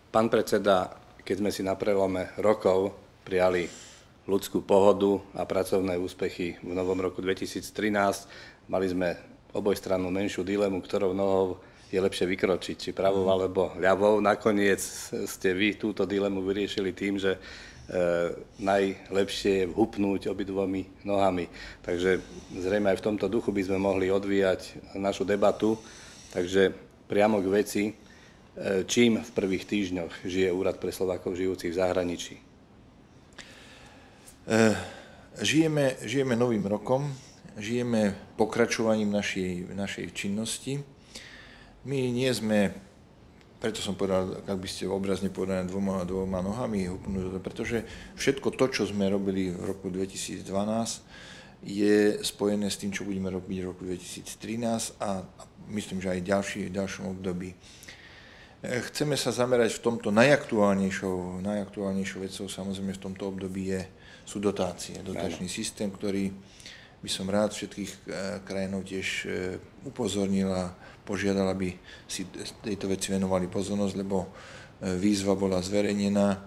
Pán predseda, keď sme si na prelome rokov prijali ľudskú pohodu a pracovné úspechy v novom roku 2013, mali sme obojstrannú menšiu dilemu, ktorou nohou je lepšie vykročiť, či pravou alebo ľavou. Nakoniec ste vy túto dilemu vyriešili tým, že najlepšie je vhupnúť obidvomi nohami. Takže zrejme aj v tomto duchu by sme mohli odvíjať našu debatu. Takže priamo k veci, čím v prvých týždňoch žije Úrad pre Slovákov žijúcich v zahraničí? Žijeme novým rokom, žijeme pokračovaním našej činnosti. My nie sme, preto som povedal, ak by ste obrazne povedali, dvoma nohami, pretože všetko to, čo sme robili v roku 2012, je spojené s tým, čo budeme robiť v roku 2013 a myslím, že aj v ďalšom období. Chceme sa zamerať v tomto najaktuálnejšou vecou, samozrejme v tomto období sú dotácie. Dotačný systém, ktorý by som rád všetkých krajinov tiež upozornil a požiadal, aby si tejto veci venovali pozornosť, lebo výzva bola zverejnená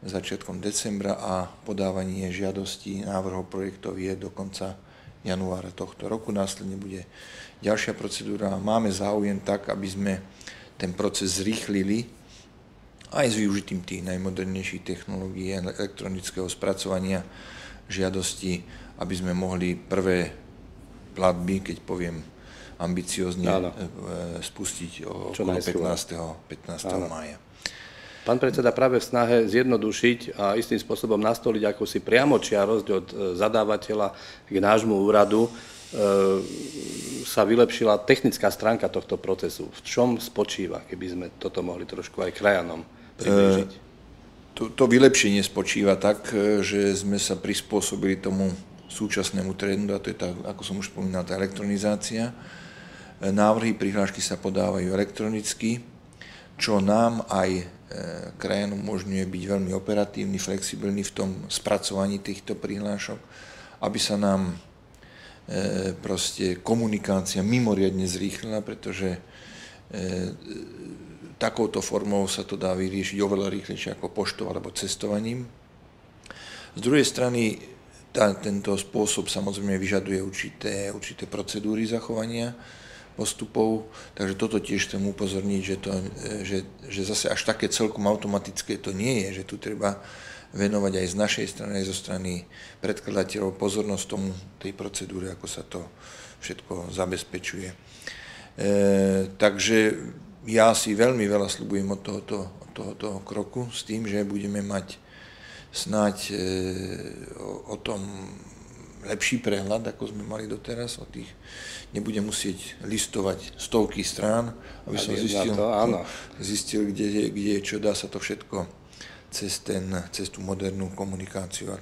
začiatkom decembra a podávanie žiadostí návrhov projektov je do konca januára tohto roku. Následne bude ďalšia procedúra. Máme záujem tak, aby sme ten proces zrýchlili aj s využitím tých najmodernejších technológií elektronického spracovania žiadosti, aby sme mohli prvé platby, keď poviem ambiciozne, spustiť okolo 15. mája. Pán predseda, práve v snahe zjednodušiť a istým spôsobom nastoliť akúsi priamočiarosť od zadávateľa k nášmu úradu sa vylepšila technická stránka tohto procesu. V čom spočíva, keby sme toto mohli trošku aj krajanom priblížiť? To vylepšenie spočíva tak, že sme sa prispôsobili tomu súčasnému trendu, a to je tá, ako som už spomínal, tá elektronizácia. Návrhy, prihlášky sa podávajú elektronicky, čo nám aj krajanom umožňuje byť veľmi operatívny, flexibilný v tom spracovaní týchto prihlášok, aby sa nám proste komunikácia mimoriadne zrýchlila, pretože takouto formou sa to dá vyriešiť oveľa rýchlejšie ako poštou alebo cestovaním. Z druhej strany tento spôsob samozrejme vyžaduje určité procedúry zachovania postupov, takže toto tiež chcem upozorniť, že zase až také celkom automatické to nie je, že tu treba venovať aj z našej strany, aj zo strany predkladateľov pozornosť tomu, tej procedúre, ako sa to všetko zabezpečuje. Takže ja si veľmi veľa sľubujem od tohoto kroku s tým, že budeme mať snáď o tom lepší prehľad, ako sme mali doteraz. Nebudem musieť listovať stovky strán, aby som zistil, kde čo dá sa to všetko cez tú modernú komunikáciu a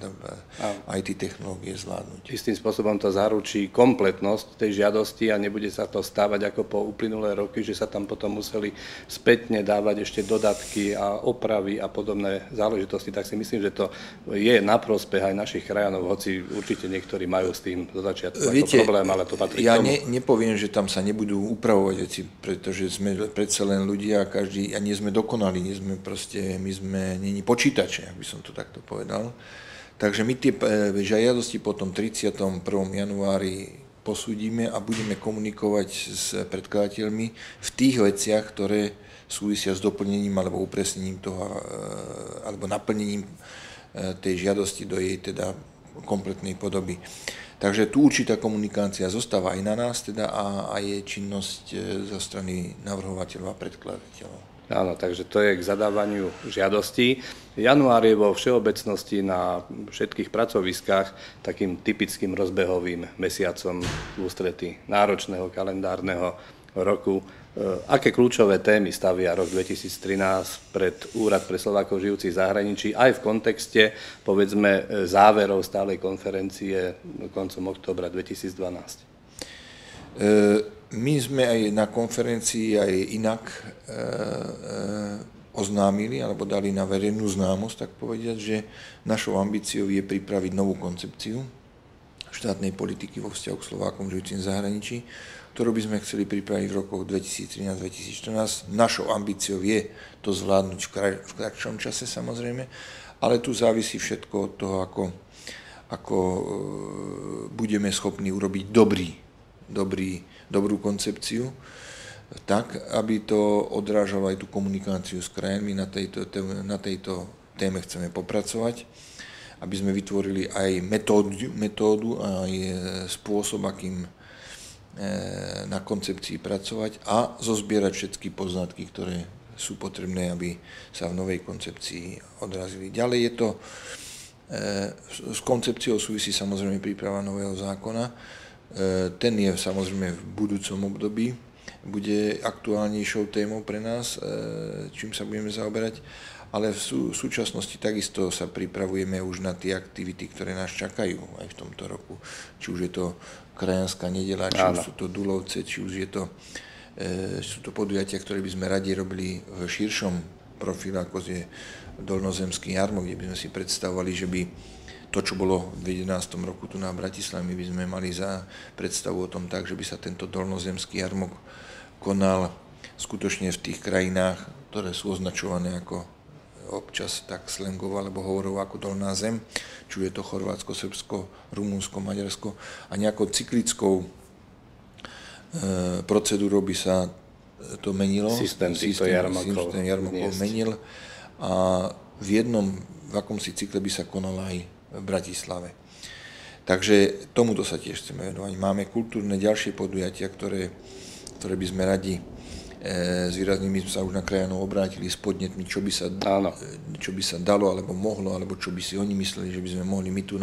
IT technológie zvládnuť. Istým spôsobom to zaručí kompletnosť tej žiadosti a nebude sa to stávať ako po uplynulé roky, že sa tam potom museli spätne dávať ešte dodatky a opravy a podobné záležitosti. Tak si myslím, že to je na prospech aj našich krajanov, hoci určite niektorí majú s tým do začiatku problém, ale to patrí k tomu. Ja nepoviem, že tam sa nebudú upravovať veci, pretože sme predsa len ľudia a nie sme dokonali, my sme počítače, ak by som to takto povedal. Takže my tie žiadosti potom 31. januári posúdime a budeme komunikovať s predkladateľmi v tých veciach, ktoré súvisia s doplnením alebo upresnením toho, alebo naplnením tej žiadosti do jej teda kompletnej podoby. Takže tu určitá komunikácia zostáva aj na nás teda a je činnosť zo strany navrhovateľov a predkladateľov. Áno, takže to je k zadávaniu žiadostí. Január je vo všeobecnosti na všetkých pracoviskách takým typickým rozbehovým mesiacom v ústretí náročného kalendárneho roku. Aké kľúčové témy stavia rok 2013 pred Úrad pre Slovákov žijúcich v zahraničí aj v kontexte, povedzme, záverov stálej konferencie koncom októbra 2012? My sme aj na konferencii aj inak oznámili alebo dali na verejnú známosť, tak povediať, že našou ambíciou je pripraviť novú koncepciu štátnej politiky vo vzťahu k Slovákom žijúcim v zahraničí, ktorú by sme chceli pripraviť v rokoch 2013-2014. Našou ambíciou je to zvládnuť v kratšom čase samozrejme, ale tu závisí všetko od toho, ako budeme schopní urobiť dobrú koncepciu, tak, aby to odrážalo aj tú komunikáciu s krajinami. Na tejto téme chceme popracovať, aby sme vytvorili aj metódu aj spôsob, akým na koncepcii pracovať a zozbierať všetky poznatky, ktoré sú potrebné, aby sa v novej koncepcii odrazili. Ďalej je to, s koncepciou súvisí samozrejme príprava nového zákona. Ten je samozrejme v budúcom období, bude aktuálnejšou témou pre nás, čím sa budeme zaoberať, ale v súčasnosti takisto sa pripravujeme už na tie aktivity, ktoré nás čakajú aj v tomto roku. Či už je to krajanská nedeľa, či už sú to Dulovce, či už sú to podujatia, ktoré by sme radi robili v širšom profile, ako je Dolnozemský jarmok, kde by sme si predstavovali, že by to, čo bolo v 2011 roku tu na Bratislave, my by sme mali za predstavu o tom tak, že by sa tento Dolnozemský jarmok konal skutočne v tých krajinách, ktoré sú označované ako občas tak slangovo alebo hovorovo ako Dolná zem, či je to Chorvátsko, Srbsko, Rumunsko, Maďarsko, a nejakou cyklickou procedúrou by sa to menilo. Systém jarmokov menil a v akomsi cykle by sa konal aj v Bratislave. Takže tomuto sa tiež chceme venovať. Máme kultúrne ďalšie podujatia, ktoré by sme radi my sme sa už na krajanov obrátili s podnetmi, čo by sa dalo, alebo mohlo, alebo čo by si oni mysleli, že by sme mohli my tu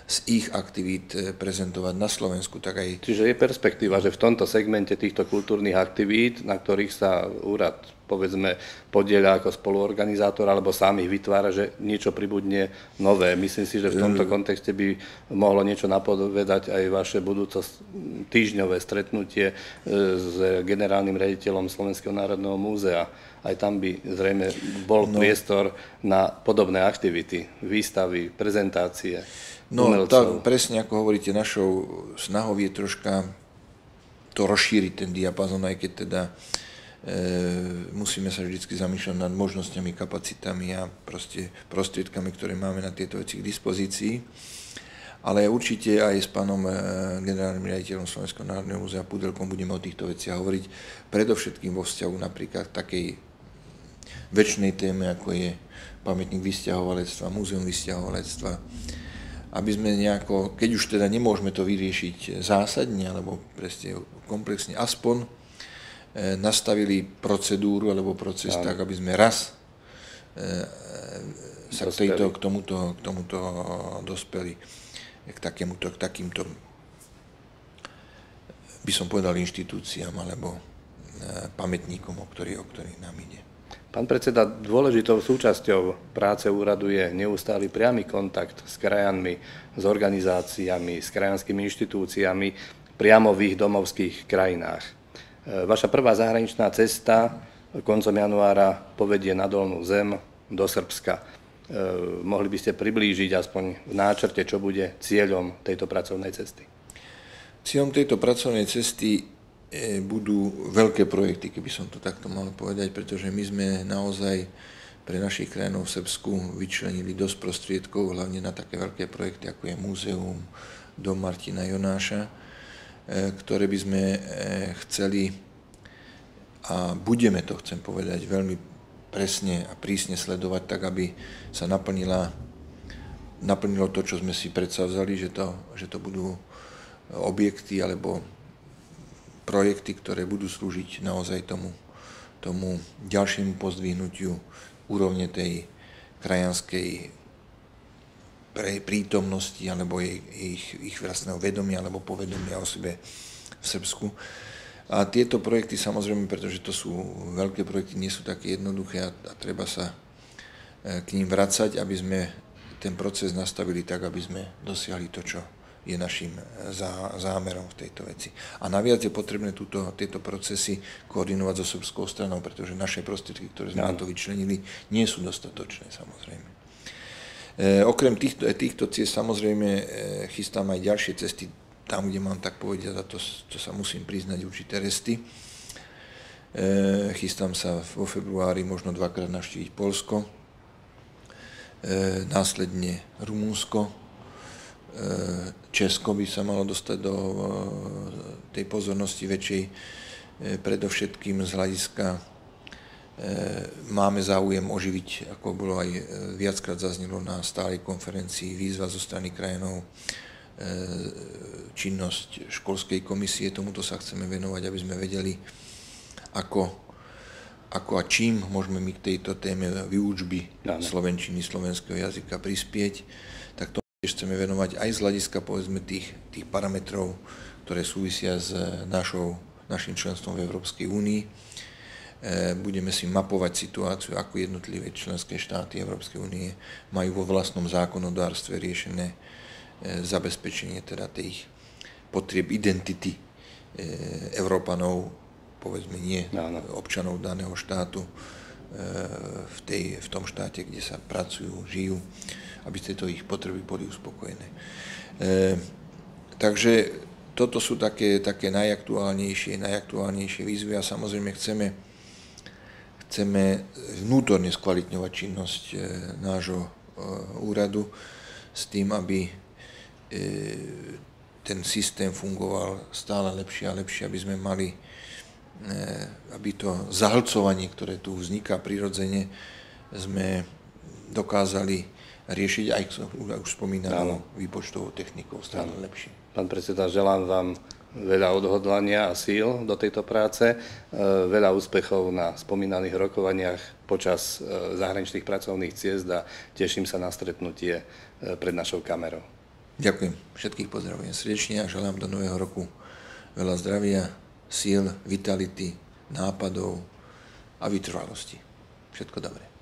z ich aktivít prezentovať na Slovensku. Čiže je perspektíva, že v tomto segmente týchto kultúrnych aktivít, na ktorých sa úrad povedzme podieľa ako spoluorganizátor alebo sám ich vytvára, že niečo pribudne nové. Myslím si, že v tomto kontexte by mohlo niečo napovedať aj vaše budúce týždňové stretnutie s generálnym riaditeľom Slovenského národného múzea. Aj tam by zrejme bol priestor na podobné aktivity, výstavy, prezentácie umelcov. Presne ako hovoríte, našou snahou je troška to rozšíriť ten diapazon, aj keď teda musíme sa vždy zamýšľať nad možnosťami, kapacitami a prostriedkami, ktoré máme na tieto veci k dispozícii. Ale určite aj s pánom generálnym riaditeľom Slovenského národného múzea Pudelkom budeme o týchto veciach hovoriť, predovšetkým vo vzťahu napríklad takej večnej téme, ako je pamätník vysťahovalectva, múzeum vysťahovalectva, aby sme nejako, keď už teda nemôžeme to vyriešiť zásadne alebo presne komplexne, aspoň nastavili procedúru alebo proces tak, aby sme raz sa k tomuto dospeli, k takýmto, by som povedal, inštitúciám alebo pamätníkom, o ktorých nám ide. Pán predseda, dôležitou súčasťou práce úradu je neustály priamy kontakt s krajanmi, s organizáciami, s krajanskými inštitúciami priamo v ich domovských krajinách. Vaša prvá zahraničná cesta koncom januára povedie na Dolnú zem do Srbska. Mohli by ste priblížiť aspoň v náčrte, čo bude cieľom tejto pracovnej cesty? Cieľom tejto pracovnej cesty budú veľké projekty, keby som to takto mal povedať, pretože my sme naozaj pre našich krajinov v Srbsku vyčlenili dosť prostriedkov, hlavne na také veľké projekty, ako je múzeum, dom Martina Jonáša, ktoré by sme chceli a budeme to, chcem povedať, veľmi presne a prísne sledovať, tak aby sa naplnilo to, čo sme si predsavzali, že to budú objekty alebo projekty, ktoré budú slúžiť naozaj tomu ďalšiemu pozdvihnutiu úrovne tej krajanskej prítomnosti alebo ich vlastného vedomia alebo povedomia o sebe v Srbsku. A tieto projekty samozrejme, pretože to sú veľké projekty, nie sú také jednoduché a treba sa k ním vracať, aby sme ten proces nastavili tak, aby sme dosiahli to, čo je našim zámerom v tejto veci. A naviac je potrebné tieto procesy koordinovať so srbskou stranou, pretože naše prostriedky, ktoré sme na to vyčlenili, nie sú dostatočné, samozrejme. Okrem týchto ciest samozrejme chystám aj ďalšie cesty tam, kde mám tak povedať, a to sa musím priznať, určité resty. Chystám sa vo februári možno 2-krát navštíviť Poľsko, následne Rumunsko, Česko by sa malo dostať do tej pozornosti väčšej, predovšetkým z hľadiska máme záujem oživiť, ako bolo aj viackrát zaznelo na stálej konferencii, výzva zo strany krajinov, činnosť školskej komisie, tomuto sa chceme venovať, aby sme vedeli, ako a čím môžeme my k tejto téme výučby slovenčiny, slovenského jazyka prispieť, tak to chceme venovať aj z hľadiska, povedzme, tých parametrov, ktoré súvisia s našim členstvom v Európskej únii. Budeme si mapovať situáciu, ako jednotlivé členské štáty Európskej únie majú vo vlastnom zákonodárstve riešené zabezpečenie teda tých potrieb identity Európanov, povedzme nie občanov daného štátu v tom štáte, kde sa pracujú, žijú, aby tieto ich potreby boli uspokojené. Takže toto sú také najaktuálnejšie výzvy a samozrejme chceme vnútorne skvalitňovať činnosť nášho úradu s tým, aby ten systém fungoval stále lepšie a lepšie, aby sme mali, aby to zahlcovanie, ktoré tu vzniká prirodzene, sme dokázali riešiť aj už spomínanou výpočtovou technikou stále lepšie. Pán predseda, želám vám veľa odhodlania a síl do tejto práce, veľa úspechov na spomínaných rokovaniach počas zahraničných pracovných ciest a teším sa na stretnutie pred našou kamerou. Ďakujem. Všetkých pozdravujem srdečne a želám do nového roku veľa zdravia, síl, vitality, nápadov a vytrvalosti. Všetko dobré.